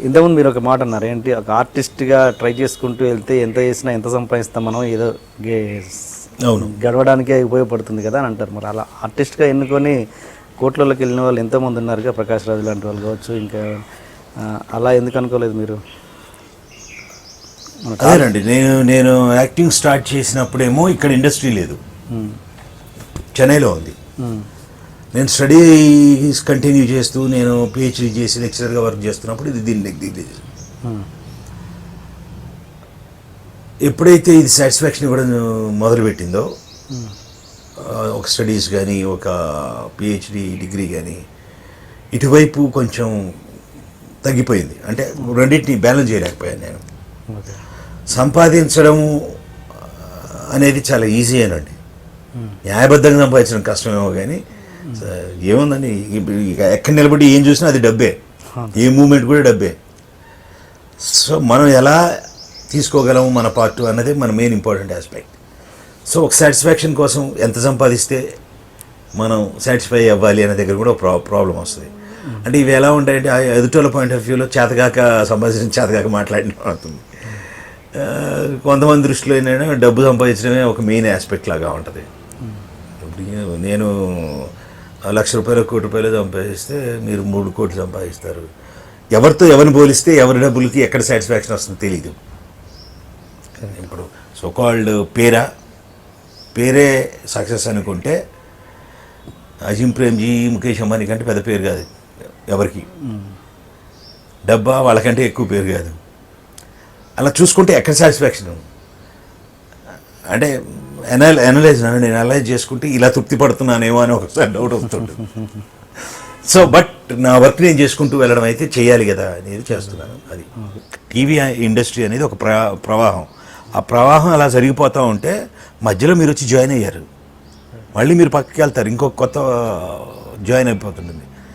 ఇంతకుముందు మీరు ఒక మాట అన్నారు ఏంటి, ఒక ఆర్టిస్ట్గా ట్రై చేసుకుంటూ వెళ్తే ఎంత చేసినా ఎంత సంపాదిస్తాం మనం, ఏదో అవును, గడవడానికే ఉపయోగపడుతుంది కదా అని అంటారు. మరి అలా ఆర్టిస్ట్గా ఎన్నుకొని కోట్లలోకి వెళ్ళిన వాళ్ళు ఎంతోమంది ఉన్నారుగా, ప్రకాష్ రాజు లాంటి వాళ్ళు కావచ్చు, ఇంకా అలా ఎందుకు అనుకోలేదు మీరు? అదేనండి, నేను యాక్టింగ్ స్టార్ట్ చేసినప్పుడేమో ఇక్కడ ఇండస్ట్రీ లేదు, చెన్నైలో ఉంది. నేను స్టడీస్ కంటిన్యూ చేస్తూ నేను పిహెచ్డీ చేసి లెక్చరర్గా వర్క్ చేస్తున్నప్పుడు ఇది దీన్ని దిగ్గజ. ఎప్పుడైతే ఇది సాటిస్ఫాక్షన్ ఇవ్వడం మొదలుపెట్టిందో, ఒక స్టడీస్ కానీ ఒక పిహెచ్డీ డిగ్రీ కానీ ఇటువైపు కొంచెం తగ్గిపోయింది. అంటే రెండింటిని బ్యాలెన్స్ చేయలేకపోయాను నేను. సంపాదించడం అనేది చాలా ఈజీ అనండి, న్యాయబద్ధంగా సంపాదించడం కష్టమేమో కానీ ఏముందండి, ఇక ఎక్కడ నిలబడి ఏం చూసినా అది డబ్బే, ఏ మూమెంట్ కూడా డబ్బే. సో మనం ఎలా తీసుకోగలము మన పార్ట్ అన్నది మన మెయిన్ ఇంపార్టెంట్ ఆస్పెక్ట్. సో ఒక సాటిస్ఫాక్షన్ కోసం ఎంత సంపాదిస్తే మనం సాటిస్ఫై అవ్వాలి అనే దగ్గర కూడా ప్రాబ్లం వస్తుంది. అంటే ఇవి ఎలా ఉంటాయంటే ఎదుటోళ్ళ పాయింట్ ఆఫ్ వ్యూలో చేతగాక సంపాదించడం, చేతగాక మాట్లాడడం అవుతుంది. కొంతమంది దృష్టిలో ఏంటంటే డబ్బు సంపాదించడమే ఒక మెయిన్ ఆస్పెక్ట్ లాగా ఉంటుంది. నేను 1,00,000 రూపాయలు 1 కోటి రూపాయలు సంపాదిస్తే మీరు 3 కోట్లు సంపాదిస్తారు. ఎవరితో ఎవరిని పోలిస్తే ఎవరి డబ్బులకి ఎక్కడ సాటిస్ఫాక్షన్ వస్తుందో తెలీదు. ఇప్పుడు సోకాల్డ్ పేరే సక్సెస్ అనుకుంటే అజీం ప్రేమ్జీ, ముఖేష్ అంబానీ కంటే పెద్ద పేరు కాదు ఎవరికి, డబ్బా వాళ్ళకంటే ఎక్కువ పేరు కాదు. అలా చూసుకుంటే ఎక్కడ సాటిస్ఫాక్షన్ అంటే నేను అనలైజ్ చేసుకుంటే ఇలా తృప్తి పడుతున్నానేమో అని ఒకసారి డౌట్ వస్తుంటుంది. సో బట్ నా వర్క్ నేను చేసుకుంటూ వెళ్ళడం అయితే చేయాలి కదా అనేది చేస్తున్నాను. అది టీవీ ఇండస్ట్రీ అనేది ఒక ప్రవాహం. ఆ ప్రవాహం అలా జరిగిపోతూ ఉంటే మధ్యలో మీరు వచ్చి జాయిన్ అయ్యారు, మళ్ళీ మీరు పక్కకి వెళ్తారు, ఇంకొక కొత్త జాయిన్ అయిపోతుంటుంది.